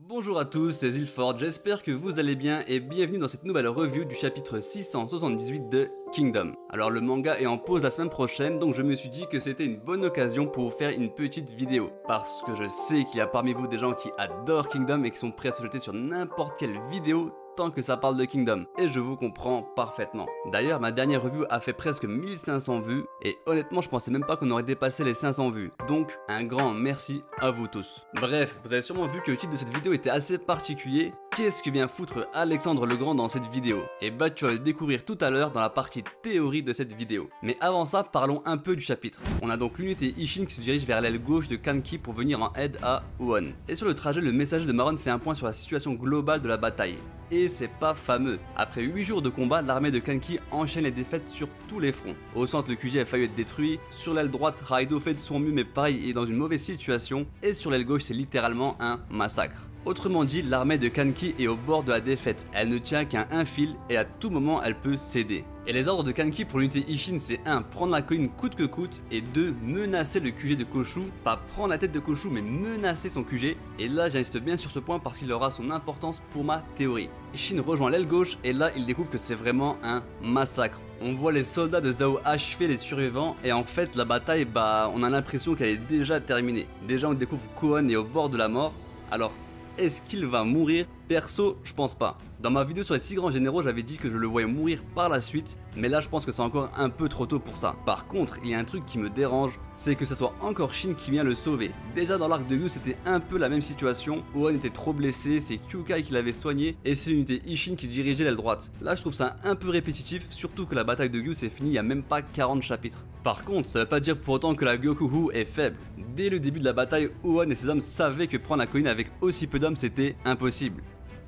Bonjour à tous, c'est Zilford, j'espère que vous allez bien et bienvenue dans cette nouvelle review du chapitre 678 de Kingdom. Alors le manga est en pause la semaine prochaine, donc je me suis dit que c'était une bonne occasion pour vous faire une petite vidéo. Parce que je sais qu'il y a parmi vous des gens qui adorent Kingdom et qui sont prêts à se jeter sur n'importe quelle vidéo tant que ça parle de Kingdom, et je vous comprends parfaitement. D'ailleurs, ma dernière review a fait presque 1500 vues, et honnêtement, je pensais même pas qu'on aurait dépassé les 500 vues. Donc, un grand merci à vous tous. Bref, vous avez sûrement vu que le titre de cette vidéo était assez particulier. Qu'est-ce que vient foutre Alexandre le Grand dans cette vidéo? Et bah, tu vas le découvrir tout à l'heure dans la partie théorie de cette vidéo. Mais avant ça, parlons un peu du chapitre. On a donc l'unité Ishin qui se dirige vers l'aile gauche de Kanki pour venir en aide à Uon. Et sur le trajet, le messager de Maron fait un point sur la situation globale de la bataille. Et c'est pas fameux. Après 8 jours de combat, l'armée de Kanki enchaîne les défaites sur tous les fronts. Au centre, le QG a failli être détruit. Sur l'aile droite, Raido fait de son mieux mais pareil, il est dans une mauvaise situation. Et sur l'aile gauche, c'est littéralement un massacre. Autrement dit, l'armée de Kanki est au bord de la défaite. Elle ne tient qu'à un fil et à tout moment, elle peut céder. Et les ordres de Kanki pour l'unité Ishin, c'est 1. Prendre la colline coûte que coûte, et 2. Menacer le QG de Koshu. Pas prendre la tête de Koshu, mais menacer son QG. Et là, j'insiste bien sur ce point parce qu'il aura son importance pour ma théorie. Ishin rejoint l'aile gauche, et là, il découvre que c'est vraiment un massacre. On voit les soldats de Zhao achever les survivants, et en fait, la bataille, on a l'impression qu'elle est déjà terminée. Déjà, on découvre Kohan est au bord de la mort. Alors, est-ce qu'il va mourir? Perso, je pense pas. Dans ma vidéo sur les 6 grands généraux, j'avais dit que je le voyais mourir par la suite, mais là je pense que c'est encore un peu trop tôt pour ça. Par contre, il y a un truc qui me dérange, c'est que ce soit encore Shin qui vient le sauver. Déjà dans l'arc de Gyu, c'était un peu la même situation. Uon était trop blessé, c'est Kyukai qui l'avait soigné, et c'est l'unité Ishin qui dirigeait l'aile droite. Là je trouve ça un peu répétitif, surtout que la bataille de Gyu s'est finie il y a même pas 40 chapitres. Par contre, ça veut pas dire pour autant que la Gyokuhu est faible. Dès le début de la bataille, Uon et ses hommes savaient que prendre la colline avec aussi peu d'hommes c'était impossible.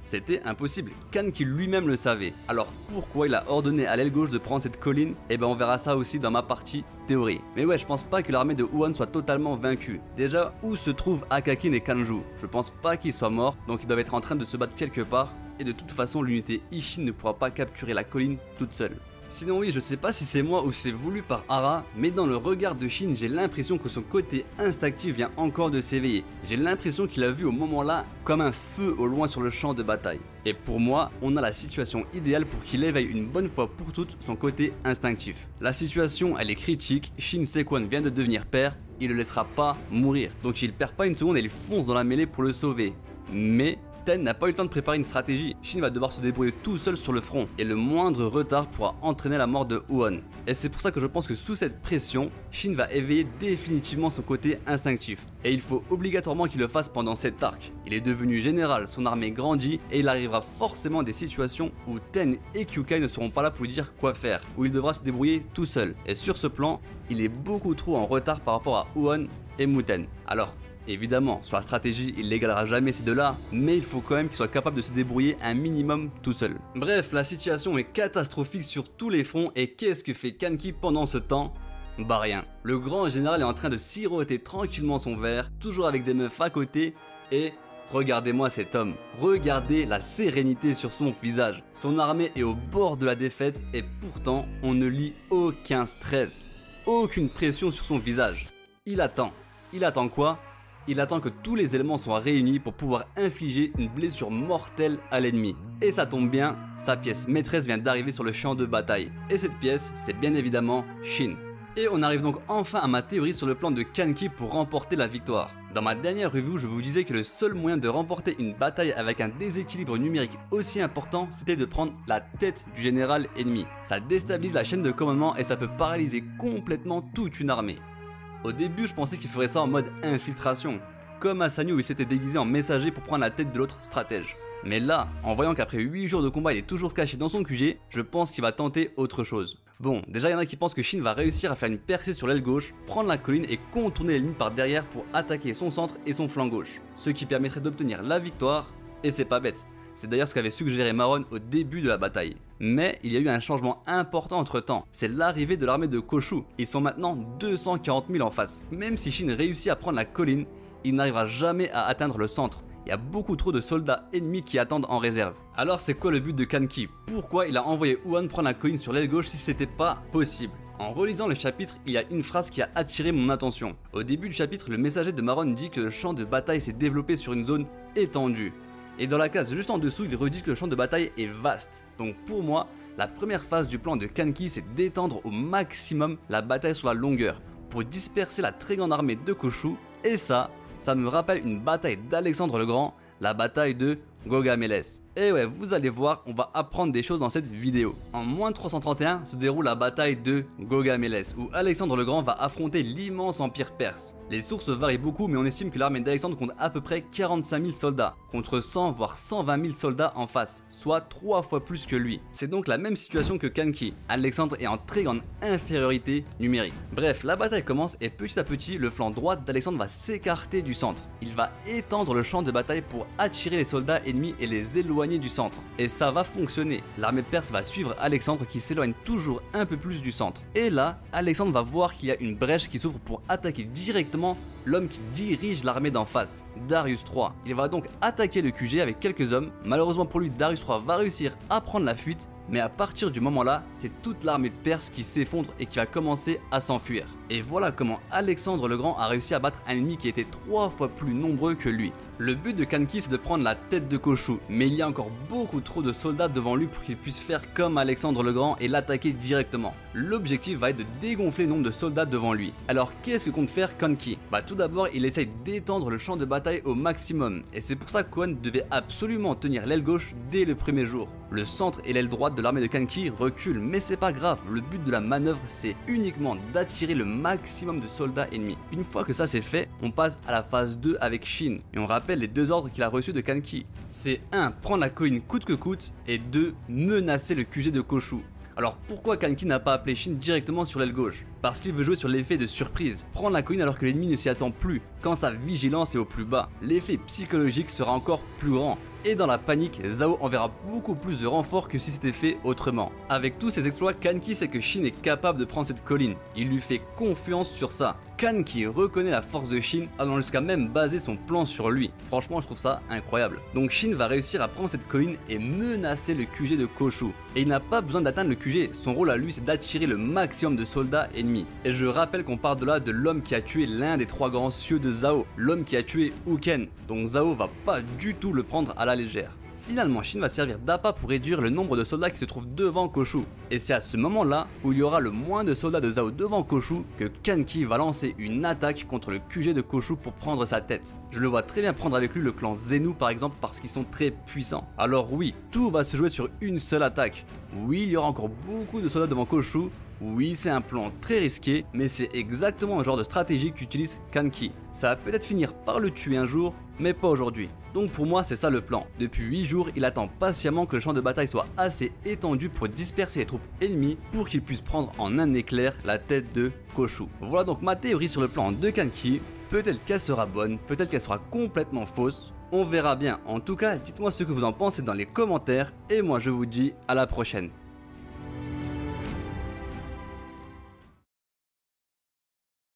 C'était impossible, Kanki lui-même le savait. Alors pourquoi il a ordonné à l'aile gauche de prendre cette colline? Eh ben on verra ça aussi dans ma partie théorie. Mais ouais, je pense pas que l'armée de Uon soit totalement vaincue. Déjà, où se trouvent Akakin et Kanju? Je pense pas qu'ils soient morts, donc ils doivent être en train de se battre quelque part. Et de toute façon, l'unité Ishin ne pourra pas capturer la colline toute seule. Sinon oui, je sais pas si c'est moi ou c'est voulu par Hara, mais dans le regard de Shin, j'ai l'impression que son côté instinctif vient encore de s'éveiller. J'ai l'impression qu'il a vu au moment là comme un feu au loin sur le champ de bataille. Et pour moi, on a la situation idéale pour qu'il éveille une bonne fois pour toutes son côté instinctif. La situation, elle est critique, Shin Sequan vient de devenir père, il le laissera pas mourir. Donc il perd pas une seconde et il fonce dans la mêlée pour le sauver. Mais Ten n'a pas eu le temps de préparer une stratégie, Shin va devoir se débrouiller tout seul sur le front, et le moindre retard pourra entraîner la mort de Uon. Et c'est pour ça que je pense que sous cette pression, Shin va éveiller définitivement son côté instinctif. Et il faut obligatoirement qu'il le fasse pendant cet arc. Il est devenu général, son armée grandit, et il arrivera forcément des situations où Ten et Kyukai ne seront pas là pour lui dire quoi faire, où il devra se débrouiller tout seul. Et sur ce plan, il est beaucoup trop en retard par rapport à Uon et Muten. Alors, évidemment, sur la stratégie, il n'égalera jamais ces deux-là, mais il faut quand même qu'il soit capable de se débrouiller un minimum tout seul. Bref, la situation est catastrophique sur tous les fronts, et qu'est-ce que fait Kanki pendant ce temps? Bah rien. Le grand général est en train de siroter tranquillement son verre, toujours avec des meufs à côté, et regardez-moi cet homme. Regardez la sérénité sur son visage. Son armée est au bord de la défaite, et pourtant, on ne lit aucun stress. Aucune pression sur son visage. Il attend. Il attend quoi? Il attend que tous les éléments soient réunis pour pouvoir infliger une blessure mortelle à l'ennemi. Et ça tombe bien, sa pièce maîtresse vient d'arriver sur le champ de bataille. Et cette pièce, c'est bien évidemment Shin. Et on arrive donc enfin à ma théorie sur le plan de Kanki pour remporter la victoire. Dans ma dernière review, je vous disais que le seul moyen de remporter une bataille avec un déséquilibre numérique aussi important, c'était de prendre la tête du général ennemi. Ça déstabilise la chaîne de commandement et ça peut paralyser complètement toute une armée. Au début, je pensais qu'il ferait ça en mode infiltration, comme Asani où il s'était déguisé en messager pour prendre la tête de l'autre stratège. Mais là, en voyant qu'après 8 jours de combat il est toujours caché dans son QG, je pense qu'il va tenter autre chose. Bon, déjà il y en a qui pensent que Shin va réussir à faire une percée sur l'aile gauche, prendre la colline et contourner l'ennemi par derrière pour attaquer son centre et son flanc gauche. Ce qui permettrait d'obtenir la victoire, et c'est pas bête. C'est d'ailleurs ce qu'avait suggéré Maron au début de la bataille. Mais il y a eu un changement important entre temps, c'est l'arrivée de l'armée de Koshu. Ils sont maintenant 240 000 en face. Même si Shin réussit à prendre la colline, il n'arrivera jamais à atteindre le centre. Il y a beaucoup trop de soldats ennemis qui attendent en réserve. Alors c'est quoi le but de Kanki? Pourquoi il a envoyé Uon prendre la colline sur l'aile gauche si c'était pas possible? En relisant le chapitre, il y a une phrase qui a attiré mon attention. Au début du chapitre, le messager de Maron dit que le champ de bataille s'est développé sur une zone étendue. Et dans la case juste en dessous, il redit que le champ de bataille est vaste. Donc pour moi, la première phase du plan de Kanki, c'est d'étendre au maximum la bataille sur la longueur pour disperser la très grande armée de Koshu. Et ça me rappelle une bataille d'Alexandre le Grand, la bataille de Gaugamela. Et ouais, vous allez voir, on va apprendre des choses dans cette vidéo. En moins 331 se déroule la bataille de Gaugamela, où Alexandre le Grand va affronter l'immense empire perse. Les sources varient beaucoup, mais on estime que l'armée d'Alexandre compte à peu près 45 000 soldats, contre 100 voire 120 000 soldats en face, soit 3 fois plus que lui. C'est donc la même situation que Kanki, Alexandre est en très grande infériorité numérique. Bref, la bataille commence et petit à petit, le flanc droit d'Alexandre va s'écarter du centre. Il va étendre le champ de bataille pour attirer les soldats ennemis et les éloigner du centre. Et ça va fonctionner. L'armée perse va suivre Alexandre qui s'éloigne toujours un peu plus du centre. Et là, Alexandre va voir qu'il y a une brèche qui s'ouvre pour attaquer directement l'homme qui dirige l'armée d'en face, Darius III. Il va donc attaquer le QG avec quelques hommes. Malheureusement pour lui, Darius III va réussir à prendre la fuite, mais à partir du moment là, c'est toute l'armée perse qui s'effondre et qui va commencer à s'enfuir. Et voilà comment Alexandre le Grand a réussi à battre un ennemi qui était 3 fois plus nombreux que lui. Le but de Kanki, c'est de prendre la tête de Koshu, mais il y a encore beaucoup trop de soldats devant lui pour qu'il puisse faire comme Alexandre le Grand et l'attaquer directement. L'objectif va être de dégonfler le nombre de soldats devant lui. Alors qu'est-ce que compte faire Kanki? Tout d'abord, il essaye d'étendre le champ de bataille au maximum, et c'est pour ça que Kohan devait absolument tenir l'aile gauche dès le premier jour. Le centre et l'aile droite de l'armée de Kanki reculent, mais c'est pas grave, le but de la manœuvre c'est uniquement d'attirer le maximum de soldats ennemis. Une fois que ça c'est fait, on passe à la phase 2 avec Shin, et on rappelle les deux ordres qu'il a reçus de Kanki. C'est 1. Prendre la colline coûte que coûte, et 2. Menacer le QG de Koshu. Alors pourquoi Kanki n'a pas appelé Shin directement sur l'aile gauche? Parce qu'il veut jouer sur l'effet de surprise, prendre la colline alors que l'ennemi ne s'y attend plus, quand sa vigilance est au plus bas. L'effet psychologique sera encore plus grand. Et dans la panique, Zhao enverra beaucoup plus de renforts que si c'était fait autrement. Avec tous ses exploits, Kanki sait que Shin est capable de prendre cette colline. Il lui fait confiance sur ça. Kanki reconnaît la force de Shin, allant jusqu'à même baser son plan sur lui. Franchement, je trouve ça incroyable. Donc Shin va réussir à prendre cette colline et menacer le QG de Koshu. Et il n'a pas besoin d'atteindre le QG, son rôle à lui c'est d'attirer le maximum de soldats ennemis. Et je rappelle qu'on parle de là de l'homme qui a tué l'un des 3 grands cieux de Zhao, l'homme qui a tué Uken. Donc Zhao va pas du tout le prendre à la légère. Finalement, Shin va servir d'appât pour réduire le nombre de soldats qui se trouvent devant Koshu. Et c'est à ce moment-là, où il y aura le moins de soldats de Zhao devant Koshu, que Kanki va lancer une attaque contre le QG de Koshu pour prendre sa tête. Je le vois très bien prendre avec lui le clan Zenu par exemple parce qu'ils sont très puissants. Alors oui, tout va se jouer sur une seule attaque. Oui, il y aura encore beaucoup de soldats devant Koshu. Oui, c'est un plan très risqué, mais c'est exactement le genre de stratégie qu'utilise Kanki. Ça va peut-être finir par le tuer un jour, mais pas aujourd'hui. Donc pour moi, c'est ça le plan. Depuis 8 jours, il attend patiemment que le champ de bataille soit assez étendu pour disperser les troupes ennemies pour qu'il puisse prendre en un éclair la tête de Koshu. Voilà donc ma théorie sur le plan de Kanki. Peut-être qu'elle sera bonne, peut-être qu'elle sera complètement fausse. On verra bien. En tout cas, dites-moi ce que vous en pensez dans les commentaires et moi je vous dis à la prochaine.